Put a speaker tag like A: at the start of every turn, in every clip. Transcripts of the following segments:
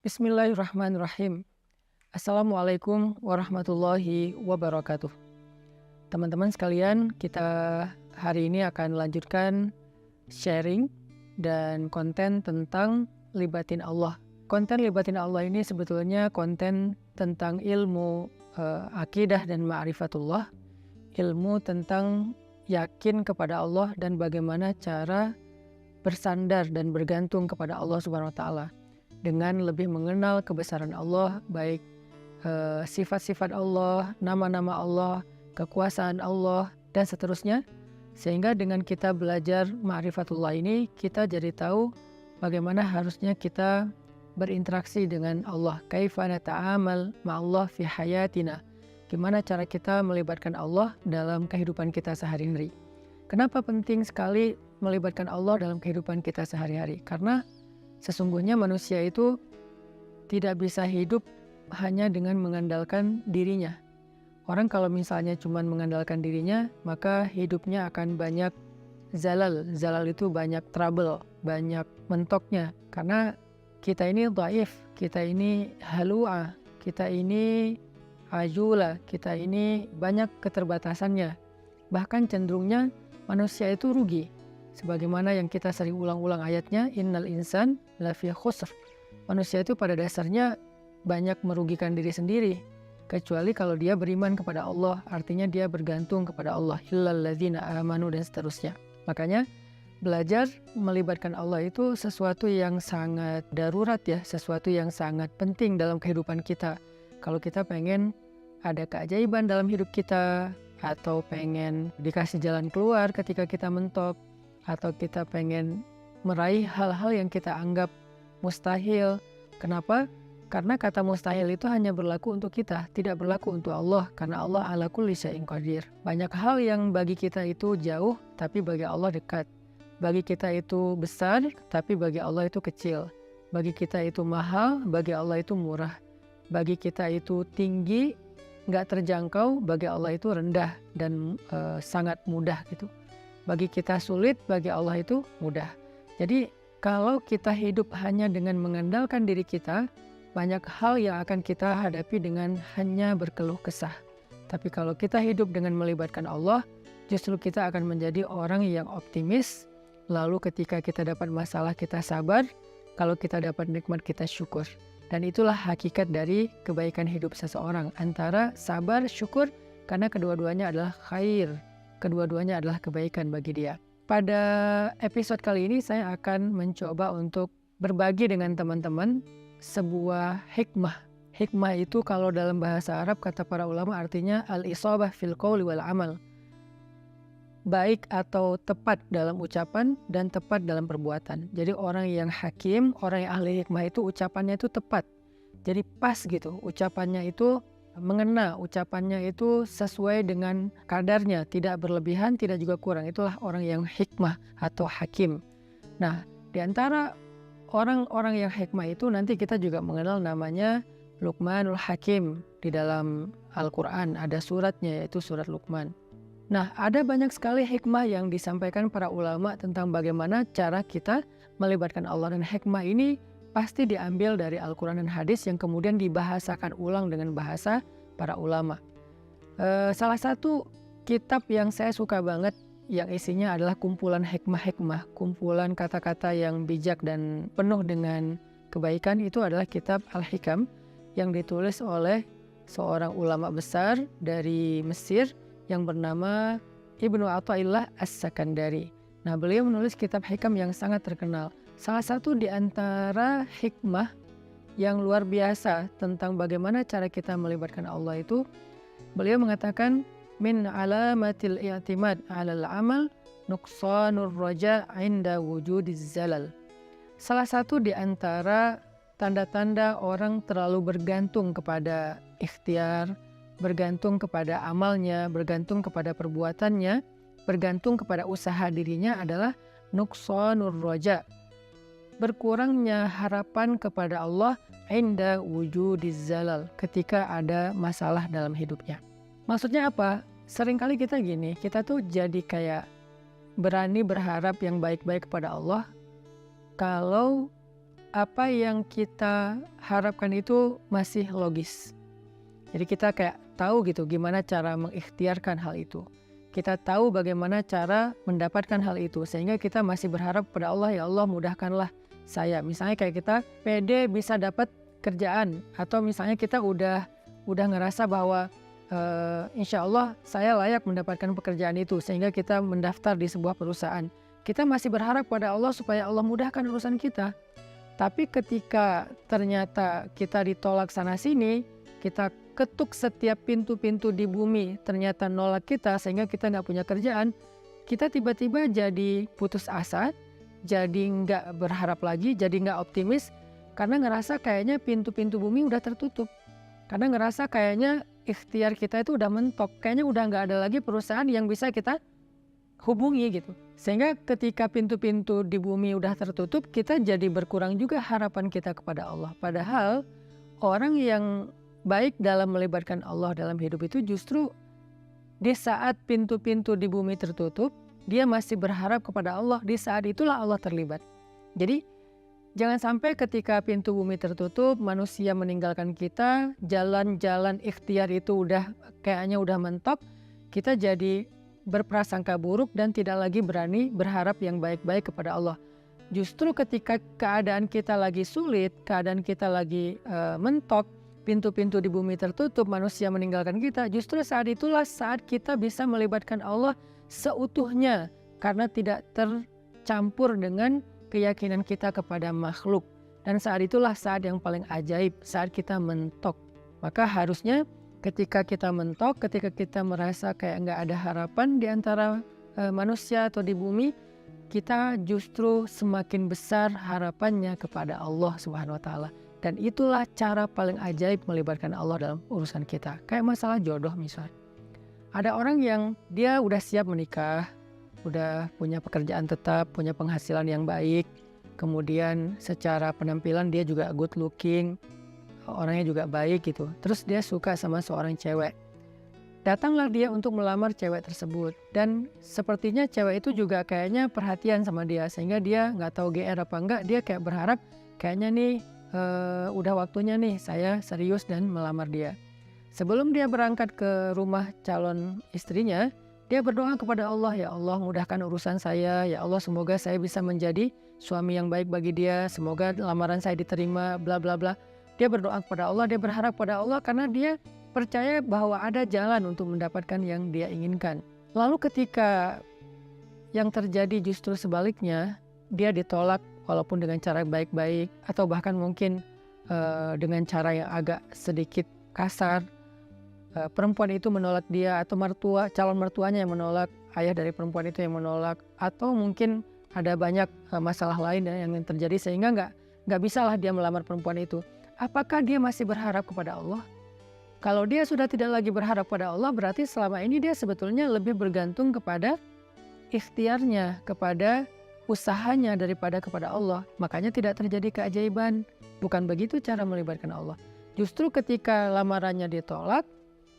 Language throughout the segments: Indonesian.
A: Bismillahirrahmanirrahim. Assalamualaikum warahmatullahi wabarakatuh. Teman-teman sekalian, kita hari ini akan lanjutkan sharing dan konten tentang libatin Allah. Konten libatin Allah ini sebetulnya konten tentang ilmu akidah dan ma'rifatullah, ilmu tentang yakin kepada Allah dan bagaimana cara bersandar dan bergantung kepada Allah Subhanahu wa taala dengan lebih mengenal kebesaran Allah, baik sifat-sifat Allah, nama-nama Allah, kekuasaan Allah, dan seterusnya. Sehingga dengan kita belajar ma'rifatullah ini, kita jadi tahu bagaimana harusnya kita berinteraksi dengan Allah. Kaifa nata'amal ma'allah fi hayatina. Gimana cara kita melibatkan Allah dalam kehidupan kita sehari-hari. Kenapa penting sekali melibatkan Allah dalam kehidupan kita sehari-hari? Karena sesungguhnya manusia itu tidak bisa hidup hanya dengan mengandalkan dirinya. Orang kalau misalnya cuma mengandalkan dirinya, maka hidupnya akan banyak zalal. Zalal itu banyak trouble, banyak mentoknya. Karena kita ini dhaif, kita ini halua, kita ini ajula, kita ini banyak keterbatasannya. Bahkan cenderungnya manusia itu rugi. Sebagaimana yang kita sering ulang-ulang ayatnya, innal insan lafi khusr. Manusia itu pada dasarnya banyak merugikan diri sendiri, kecuali kalau dia beriman kepada Allah, artinya dia bergantung kepada Allah, illal ladzina amanu, dan seterusnya. Makanya belajar melibatkan Allah itu sesuatu yang sangat darurat ya, sesuatu yang sangat penting dalam kehidupan kita. Kalau kita pengen ada keajaiban dalam hidup kita, atau pengen dikasih jalan keluar ketika kita mentok, atau kita pengen meraih hal-hal yang kita anggap mustahil. Kenapa? Karena kata mustahil itu hanya berlaku untuk kita, tidak berlaku untuk Allah, karena Allah ala kulli syai'in qadir. Banyak hal yang bagi kita itu jauh, tapi bagi Allah dekat. Bagi kita itu besar, tapi bagi Allah itu kecil. Bagi kita itu mahal, bagi Allah itu murah. Bagi kita itu tinggi, nggak terjangkau, bagi Allah itu rendah dan sangat mudah gitu. Bagi kita sulit, bagi Allah itu mudah. Jadi kalau kita hidup hanya dengan mengandalkan diri kita, banyak hal yang akan kita hadapi dengan hanya berkeluh kesah. Tapi kalau kita hidup dengan melibatkan Allah, justru kita akan menjadi orang yang optimis. Lalu ketika kita dapat masalah, kita sabar. Kalau kita dapat nikmat, kita syukur. Dan itulah hakikat dari kebaikan hidup seseorang, antara sabar, syukur, karena kedua-duanya adalah khair. Kedua-duanya adalah kebaikan bagi dia. Pada episode kali ini saya akan mencoba untuk berbagi dengan teman-teman sebuah hikmah. Hikmah itu kalau dalam bahasa Arab kata para ulama artinya al-isabah fil qawli wal amal. Baik atau tepat dalam ucapan dan tepat dalam perbuatan. Jadi orang yang hakim, orang yang ahli hikmah itu ucapannya itu tepat. Jadi pas gitu, ucapannya itu mengena, ucapannya itu sesuai dengan kadarnya, tidak berlebihan, tidak juga kurang. Itulah orang yang hikmah atau hakim. Nah, di antara orang-orang yang hikmah itu nanti kita juga mengenal namanya Luqmanul Hakim. Di dalam Al-Quran ada suratnya, yaitu surat Luqman. Nah, ada banyak sekali hikmah yang disampaikan para ulama tentang bagaimana cara kita melibatkan Allah, dan hikmah ini pasti diambil dari Al-Quran dan hadis yang kemudian dibahasakan ulang dengan bahasa para ulama. Salah satu kitab yang saya suka banget yang isinya adalah kumpulan hikmah-hikmah, kumpulan kata-kata yang bijak dan penuh dengan kebaikan, itu adalah kitab Al-Hikam yang ditulis oleh seorang ulama besar dari Mesir yang bernama Ibnu Athaillah As-Sakandari. Nah, beliau menulis kitab hikam yang sangat terkenal. Salah satu di antara hikmah yang luar biasa tentang bagaimana cara kita melibatkan Allah itu, beliau mengatakan min alamatil i'timad 'alal amal nuqsanur raja 'inda wujudiz zalal. Salah satu di antara tanda-tanda orang terlalu bergantung kepada ikhtiar, bergantung kepada amalnya, bergantung kepada perbuatannya, bergantung kepada usaha dirinya adalah nuqsanur raja, berkurangnya harapan kepada Allah inda wujudiz zalal, ketika ada masalah dalam hidupnya. Maksudnya apa? Seringkali kita gini, kita tuh jadi kayak berani berharap yang baik-baik kepada Allah kalau apa yang kita harapkan itu masih logis. Jadi kita kayak tahu gitu gimana cara mengikhtiarkan hal itu. Kita tahu bagaimana cara mendapatkan hal itu, sehingga kita masih berharap pada Allah, ya Allah mudahkanlah saya. Misalnya kayak kita pede bisa dapat kerjaan, atau misalnya kita udah ngerasa bahwa insya Allah saya layak mendapatkan pekerjaan itu, sehingga kita mendaftar di sebuah perusahaan. Kita masih berharap pada Allah supaya Allah mudahkan urusan kita. Tapi ketika ternyata kita ditolak sana sini, kita ketuk setiap pintu-pintu di bumi, ternyata nolak kita sehingga kita nggak punya kerjaan, kita tiba-tiba jadi putus asa, jadi nggak berharap lagi, jadi nggak optimis, karena ngerasa kayaknya pintu-pintu bumi udah tertutup. Karena ngerasa kayaknya ikhtiar kita itu udah mentok, kayaknya udah nggak ada lagi perusahaan yang bisa kita hubungi gitu. Sehingga ketika pintu-pintu di bumi udah tertutup, kita jadi berkurang juga harapan kita kepada Allah. Padahal orang yang baik dalam melibatkan Allah dalam hidup itu justru di saat pintu-pintu di bumi tertutup, dia masih berharap kepada Allah. Di saat itulah Allah terlibat. Jadi jangan sampai ketika pintu bumi tertutup, manusia meninggalkan kita, jalan-jalan ikhtiar itu kayaknya udah mentok, kita jadi berprasangka buruk dan tidak lagi berani berharap yang baik-baik kepada Allah. Justru ketika keadaan kita lagi sulit, keadaan kita lagi mentok, pintu-pintu di bumi tertutup, manusia meninggalkan kita, justru saat itulah saat kita bisa melibatkan Allah seutuhnya, karena tidak tercampur dengan keyakinan kita kepada makhluk. Dan saat itulah saat yang paling ajaib, saat kita mentok. Maka harusnya ketika kita mentok, ketika kita merasa kayak nggak ada harapan di antara manusia atau di bumi, kita justru semakin besar harapannya kepada Allah Subhanahu wa Ta'ala. Dan itulah cara paling ajaib melibatkan Allah dalam urusan kita. Kayak masalah jodoh misalnya. Ada orang yang dia udah siap menikah, udah punya pekerjaan tetap, punya penghasilan yang baik, kemudian secara penampilan dia juga good looking, orangnya juga baik gitu. Terus dia suka sama seorang cewek. Datanglah dia untuk melamar cewek tersebut. Dan sepertinya cewek itu juga kayaknya perhatian sama dia, sehingga dia nggak tahu GR apa enggak, dia kayak berharap kayaknya nih udah waktunya nih saya serius dan melamar dia. Sebelum dia berangkat ke rumah calon istrinya, dia berdoa kepada Allah, ya Allah mudahkan urusan saya, ya Allah semoga saya bisa menjadi suami yang baik bagi dia, semoga lamaran saya diterima, bla bla bla. Dia berdoa kepada Allah, dia berharap pada Allah karena dia percaya bahwa ada jalan untuk mendapatkan yang dia inginkan. Lalu ketika yang terjadi justru sebaliknya, dia ditolak walaupun dengan cara baik-baik, atau bahkan mungkin dengan cara yang agak sedikit kasar. Perempuan itu menolak dia, atau calon mertuanya yang menolak, ayah dari perempuan itu yang menolak, atau mungkin ada banyak masalah lain yang terjadi sehingga nggak bisalah dia melamar perempuan itu. Apakah dia masih berharap kepada Allah? Kalau dia sudah tidak lagi berharap pada Allah, berarti selama ini dia sebetulnya lebih bergantung kepada ikhtiarnya, kepada usahanya daripada kepada Allah. Makanya tidak terjadi keajaiban. Bukan begitu cara melibatkan Allah. Justru ketika lamarannya ditolak,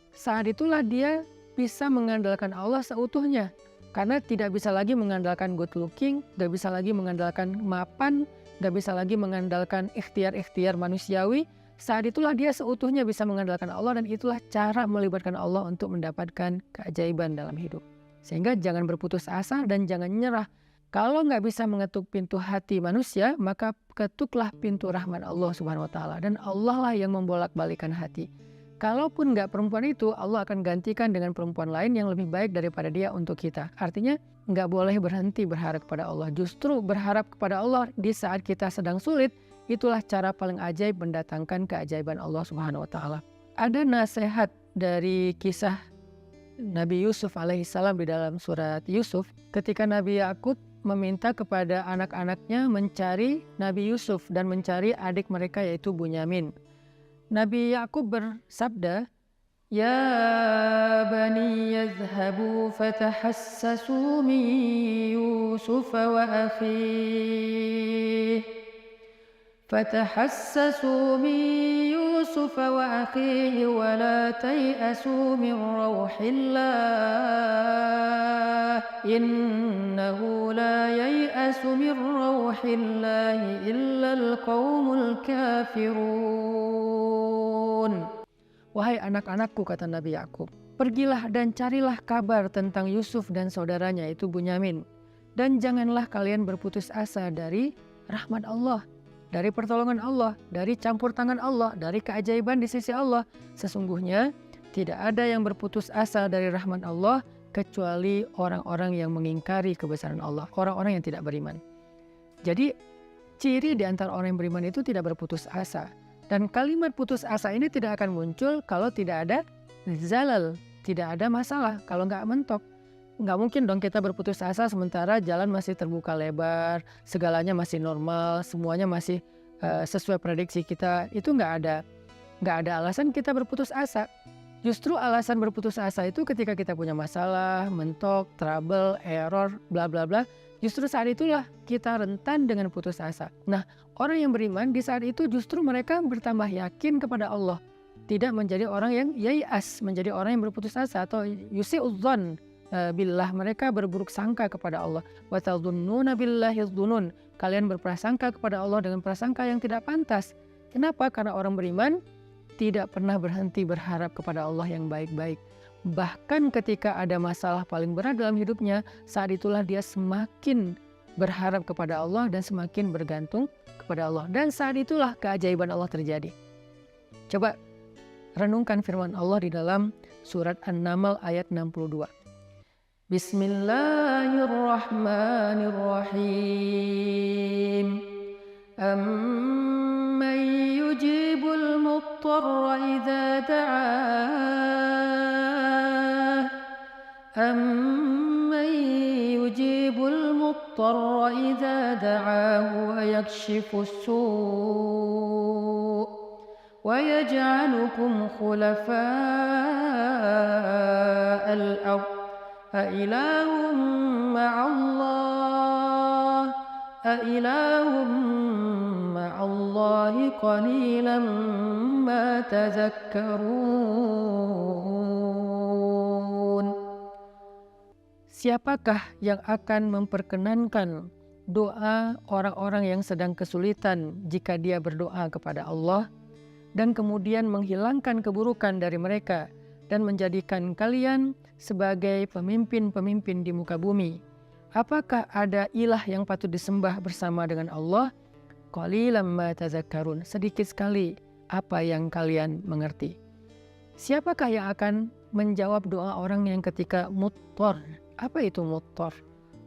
A: saat itulah dia bisa mengandalkan Allah seutuhnya. Karena tidak bisa lagi mengandalkan good looking, gak bisa lagi mengandalkan mapan, gak bisa lagi mengandalkan ikhtiar-ikhtiar manusiawi. Saat itulah dia seutuhnya bisa mengandalkan Allah, dan itulah cara melibatkan Allah untuk mendapatkan keajaiban dalam hidup. Sehingga jangan berputus asa dan jangan nyerah. Kalau nggak bisa mengetuk pintu hati manusia, maka ketuklah pintu rahmat Allah Subhanahu wa Ta'ala. Dan Allah lah yang membolak-balikan hati. Kalaupun nggak perempuan itu, Allah akan gantikan dengan perempuan lain yang lebih baik daripada dia untuk kita. Artinya nggak boleh berhenti berharap kepada Allah. Justru berharap kepada Allah di saat kita sedang sulit, itulah cara paling ajaib mendatangkan keajaiban Allah Subhanahu wa Ta'ala. Ada nasihat dari kisah Nabi Yusuf alaihissalam di dalam surat Yusuf, ketika Nabi Yakub meminta kepada anak-anaknya mencari Nabi Yusuf dan mencari adik mereka yaitu Bunyamin. Nabi Yakub bersabda, "Ya bani yadhhabu fatahassasu min Yusuf wa akhihi فتحسسوا من يوسف وأخيه ولا تيأسوا من روح الله إنه لا ييأس من روح الله إلا القوم الكافرون. Wahai anak-anakku, kata Nabi Yakub, pergilah dan carilah kabar tentang Yusuf dan saudaranya itu Bunyamin, dan janganlah kalian berputus asa dari rahmat Allah, dari pertolongan Allah, dari campur tangan Allah, dari keajaiban di sisi Allah. Sesungguhnya tidak ada yang berputus asa dari rahmat Allah kecuali orang-orang yang mengingkari kebesaran Allah, orang-orang yang tidak beriman. Jadi ciri di antara orang yang beriman itu tidak berputus asa. Dan kalimat putus asa ini tidak akan muncul kalau tidak ada zalal, tidak ada masalah, kalau nggak mentok. Nggak mungkin dong kita berputus asa sementara jalan masih terbuka lebar, segalanya masih normal, semuanya masih sesuai prediksi kita. Itu nggak ada alasan kita berputus asa. Justru alasan berputus asa itu ketika kita punya masalah, mentok, trouble, error, bla bla bla. Justru saat itulah kita rentan dengan putus asa. Nah, orang yang beriman di saat itu justru mereka bertambah yakin kepada Allah. Tidak menjadi orang yang yai'as, menjadi orang yang berputus asa atau yusi'udzon billah, mereka berburuk sangka kepada Allah. Wa tadhunnuna billahi dzunun, kalian berprasangka kepada Allah dengan prasangka yang tidak pantas. Kenapa? Karena orang beriman tidak pernah berhenti berharap kepada Allah yang baik-baik. Bahkan ketika ada masalah paling berat dalam hidupnya, saat itulah dia semakin berharap kepada Allah dan semakin bergantung kepada Allah. Dan saat itulah keajaiban Allah terjadi. Coba renungkan firman Allah di dalam surat An-Naml ayat 62. Bismillahirrahmanirrahim. Amman yujibul muttarra idza da'ah, amman yujibul muttarra idza da'ahu wa yakshifus su' wa yaj'alukum khulafa'al ardh أإله مع الله أإله مع الله قليلا ما تذكرون. Siapakah yang akan memperkenankan doa orang-orang yang sedang kesulitan jika dia berdoa kepada Allah dan kemudian menghilangkan keburukan dari mereka dan menjadikan kalian sebagai pemimpin-pemimpin di muka bumi? Apakah ada ilah yang patut disembah bersama dengan Allah? Qalilan ma tazakkarun, sedikit sekali apa yang kalian mengerti. Siapakah yang akan menjawab doa orang yang ketika muttar? Apa itu muttar?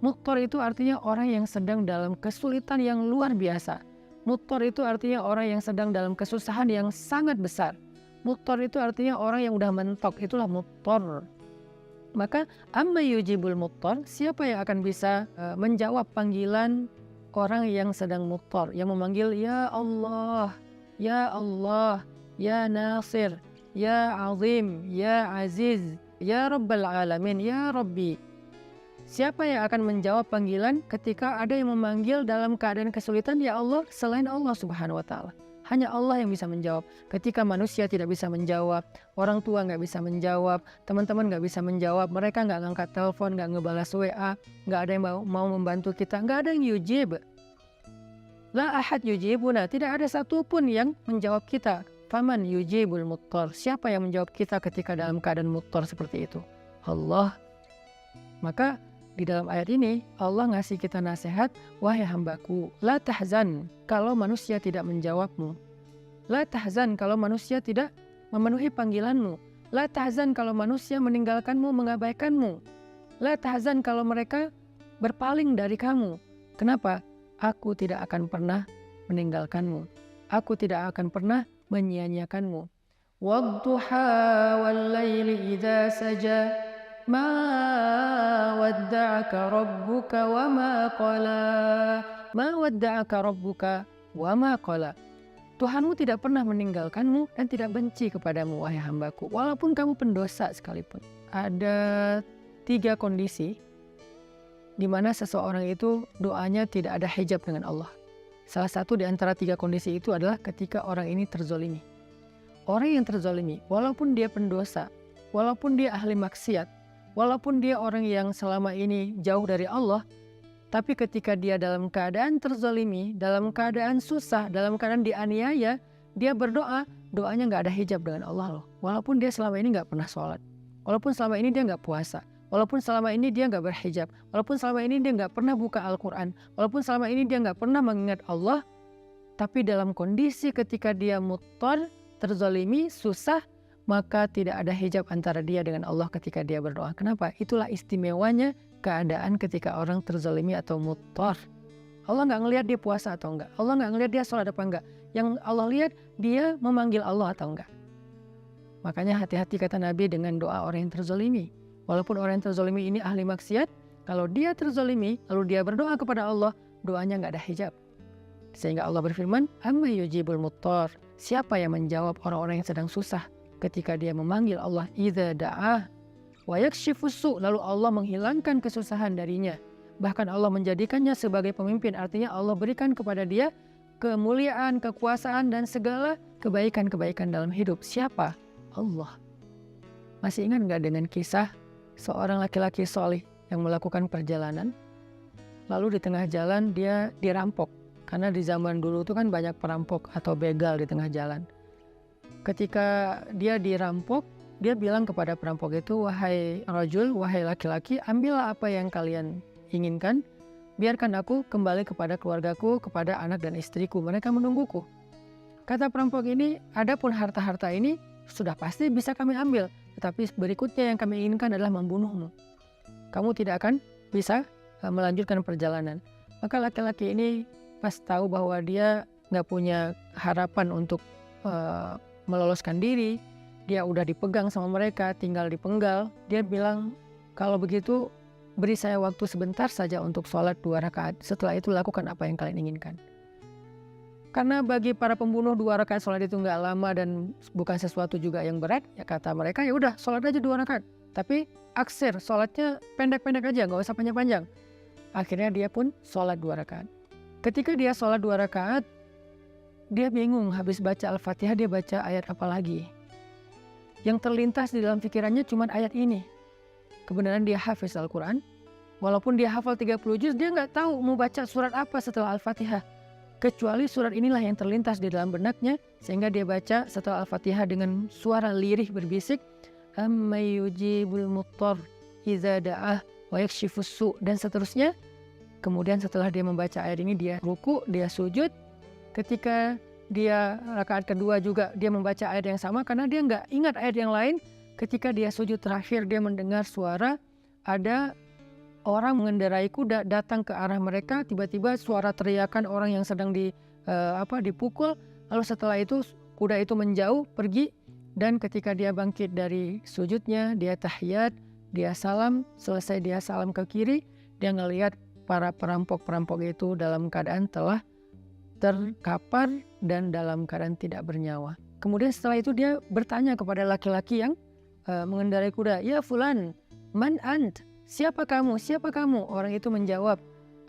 A: Muttar itu artinya orang yang sedang dalam kesulitan yang luar biasa. Muttar itu artinya orang yang sedang dalam kesusahan yang sangat besar. Muttar itu artinya orang yang udah mentok, itulah muttar. Maka amma yujibul muttar, siapa yang akan bisa menjawab panggilan orang yang sedang muttar, yang memanggil ya Allah, ya Allah, ya Nasir, ya Azim, ya Aziz, ya Rabbal Alamin, ya Rabbi. Siapa yang akan menjawab panggilan ketika ada yang memanggil dalam keadaan kesulitan ya Allah selain Allah Subhanahu wa Ta'ala? Hanya Allah yang bisa menjawab. Ketika manusia tidak bisa menjawab, orang tua nggak bisa menjawab, teman-teman nggak bisa menjawab, mereka nggak ngangkat telepon, nggak ngebalas WA, nggak ada yang mau membantu kita, nggak ada yang yujib. La ahad yujibuna, tidak ada satupun yang menjawab kita. Faman yujibul muttar, siapa yang menjawab kita ketika dalam keadaan muttar seperti itu? Allah. Maka di dalam ayat ini Allah ngasih kita nasihat, wahai hambaku, la tahzan kalau manusia tidak menjawabmu. La tahzan kalau manusia tidak memenuhi panggilanmu. La tahzan kalau manusia meninggalkanmu, mengabaikanmu. La tahzan kalau mereka berpaling dari kamu. Kenapa? Aku tidak akan pernah meninggalkanmu. Aku tidak akan pernah menyia-nyiakanmu. Wadduha wal laili idza saja ma wadda'aka rabbuka wa ma qala. Ma wadda'aka rabbuka wa ma qala. Tuhanmu tidak pernah meninggalkanmu dan tidak benci kepadamu, wahai hambaku, walaupun kamu pendosa sekalipun. Ada 3 kondisi di mana seseorang itu doanya tidak ada hijab dengan Allah. Salah satu di antara 3 kondisi itu adalah ketika orang ini terzolimi. Orang yang terzolimi, walaupun dia pendosa, walaupun dia ahli maksiat, walaupun dia orang yang selama ini jauh dari Allah, tapi ketika dia dalam keadaan terzolimi, dalam keadaan susah, dalam keadaan dianiaya, dia berdoa, doanya nggak ada hijab dengan Allah loh. Walaupun dia selama ini nggak pernah sholat, walaupun selama ini dia nggak puasa, walaupun selama ini dia nggak berhijab, walaupun selama ini dia nggak pernah buka Al-Quran, walaupun selama ini dia nggak pernah mengingat Allah, tapi dalam kondisi ketika dia muttar, terzolimi, susah, maka tidak ada hijab antara dia dengan Allah ketika dia berdoa. Kenapa? Itulah istimewanya keadaan ketika orang terzolimi atau muttar. Allah nggak ngelihat dia puasa atau enggak, Allah nggak ngelihat dia sholat apa enggak. Yang Allah lihat dia memanggil Allah atau enggak. Makanya hati-hati kata Nabi dengan doa orang yang terzolimi. Walaupun orang yang terzolimi ini ahli maksiat, kalau dia terzolimi lalu dia berdoa kepada Allah, doanya nggak ada hijab. Sehingga Allah berfirman, amma yujibul muttar, siapa yang menjawab orang-orang yang sedang susah ketika dia memanggil Allah, idza da'ah wa yakshifus su', lalu Allah menghilangkan kesusahan darinya. Bahkan Allah menjadikannya sebagai pemimpin, artinya Allah berikan kepada dia kemuliaan, kekuasaan, dan segala kebaikan-kebaikan dalam hidup. Siapa? Allah. Masih ingat nggak dengan kisah seorang laki-laki solih yang melakukan perjalanan, lalu di tengah jalan dia dirampok. Karena di zaman dulu itu kan banyak perampok atau begal di tengah jalan. Ketika dia dirampok, dia bilang kepada perampok itu, wahai rajul, wahai laki-laki, ambillah apa yang kalian inginkan, biarkan aku kembali kepada keluargaku, kepada anak dan istriku, mereka menungguku. Kata perampok ini, adapun harta-harta ini sudah pasti bisa kami ambil, tetapi berikutnya yang kami inginkan adalah membunuhmu. Kamu tidak akan bisa melanjutkan perjalanan. Maka laki-laki ini pas tahu bahwa dia nggak punya harapan untuk meloloskan diri, dia udah dipegang sama mereka, tinggal dipenggal, dia bilang, kalau begitu beri saya waktu sebentar saja untuk sholat 2 rakaat, setelah itu lakukan apa yang kalian inginkan. Karena bagi para pembunuh 2 rakaat sholat itu nggak lama dan bukan sesuatu juga yang berat, ya kata mereka, ya udah sholat aja 2 rakaat, tapi aksir, sholatnya pendek-pendek aja, nggak usah panjang-panjang. Akhirnya dia pun sholat 2 rakaat. Ketika dia sholat 2 rakaat, dia bingung, habis baca Al-Fatihah dia baca ayat apa lagi. Yang terlintas di dalam pikirannya cuma ayat ini. Kebenaran dia hafiz Al-Quran, walaupun dia hafal 30 juz, dia nggak tahu mau baca surat apa setelah Al-Fatihah. Kecuali surat inilah yang terlintas di dalam benaknya, sehingga dia baca setelah Al-Fatihah dengan suara lirih berbisik, amma yujibul muttar idza da'ah wa yakshifus su', dan seterusnya. Kemudian setelah dia membaca ayat ini, dia ruku, dia sujud. Ketika dia rakaat kedua juga dia membaca ayat yang sama, karena dia nggak ingat ayat yang lain. Ketika dia sujud terakhir, dia mendengar suara ada orang mengendarai kuda datang ke arah mereka. Tiba-tiba suara teriakan orang yang sedang dipukul. Lalu setelah itu kuda itu menjauh pergi, dan ketika dia bangkit dari sujudnya, dia tahiyat, dia salam. Selesai dia salam ke kiri, dia ngelihat para perampok-perampok itu dalam keadaan telah terkapar dan dalam keadaan tidak bernyawa. Kemudian setelah itu dia bertanya kepada laki-laki yang mengendarai kuda, ya fulan, man ant? Siapa kamu? Siapa kamu? Orang itu menjawab,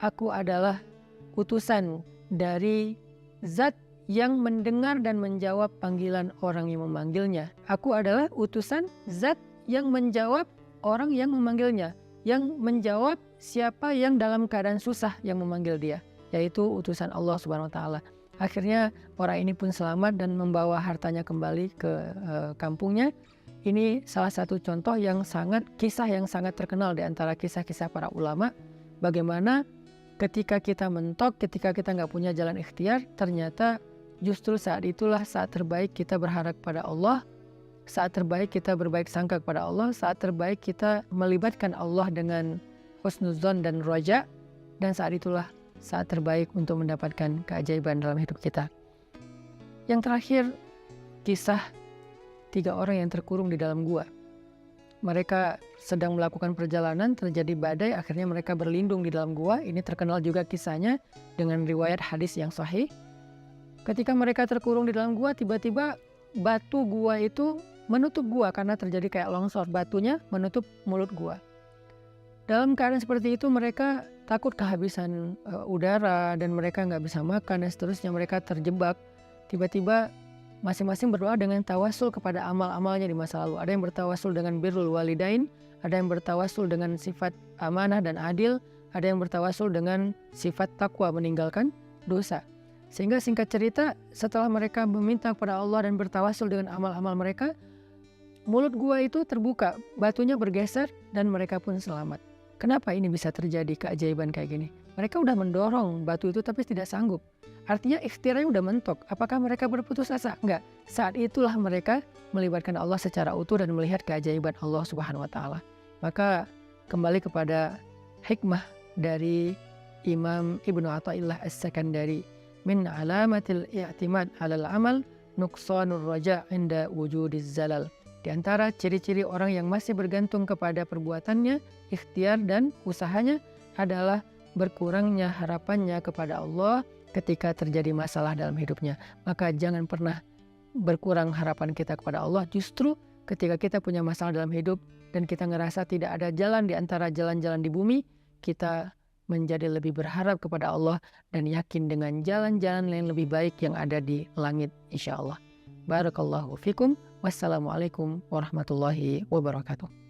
A: aku adalah utusan dari Zat yang mendengar dan menjawab panggilan orang yang memanggilnya. Aku adalah utusan Zat yang menjawab orang yang memanggilnya, yang menjawab siapa yang dalam keadaan susah yang memanggil dia, yaitu utusan Allah Subhanahu wa taala. Akhirnya orang ini pun selamat dan membawa hartanya kembali ke kampungnya. Ini salah satu contoh kisah yang sangat terkenal di antara kisah-kisah para ulama. Bagaimana ketika kita mentok, ketika kita nggak punya jalan ikhtiar, ternyata justru saat itulah saat terbaik kita berharap pada Allah, saat terbaik kita berbaik sangka kepada Allah, saat terbaik kita melibatkan Allah dengan husnuzon dan roja, dan saat itulah saat terbaik untuk mendapatkan keajaiban dalam hidup kita. Yang terakhir, kisah 3 orang yang terkurung di dalam gua. Mereka sedang melakukan perjalanan, terjadi badai, akhirnya mereka berlindung di dalam gua. Ini terkenal juga kisahnya dengan riwayat hadis yang sahih. Ketika mereka terkurung di dalam gua, tiba-tiba batu gua itu menutup gua karena terjadi kayak longsor, batunya menutup mulut gua. Dalam keadaan seperti itu mereka takut kehabisan udara dan mereka nggak bisa makan dan seterusnya, mereka terjebak. Tiba-tiba masing-masing berdoa dengan tawasul kepada amal-amalnya di masa lalu. Ada yang bertawasul dengan birrul walidain, ada yang bertawasul dengan sifat amanah dan adil, ada yang bertawasul dengan sifat takwa meninggalkan dosa. Sehingga singkat cerita, setelah mereka meminta kepada Allah dan bertawasul dengan amal-amal mereka, mulut gua itu terbuka, batunya bergeser dan mereka pun selamat. Kenapa ini bisa terjadi keajaiban kayak gini? Mereka udah mendorong batu itu tapi tidak sanggup. Artinya ikhtiarnya udah mentok. Apakah mereka berputus asa? Enggak. Saat itulah mereka melibatkan Allah secara utuh dan melihat keajaiban Allah Subhanahu wa taala. Maka kembali kepada hikmah dari Imam Ibnu Athaillah As-Sakandari, min alamatil i'timad 'alal amal nuqsanur raja' inda wujudiz zalal. Di antara ciri-ciri orang yang masih bergantung kepada perbuatannya, ikhtiar dan usahanya adalah berkurangnya harapannya kepada Allah ketika terjadi masalah dalam hidupnya. Maka jangan pernah berkurang harapan kita kepada Allah. Justru ketika kita punya masalah dalam hidup dan kita ngerasa tidak ada jalan di antara jalan-jalan di bumi, kita menjadi lebih berharap kepada Allah dan yakin dengan jalan-jalan yang lebih baik yang ada di langit, insya Allah. Barakallahu fikum. Wassalamualaikum warahmatullahi wabarakatuh.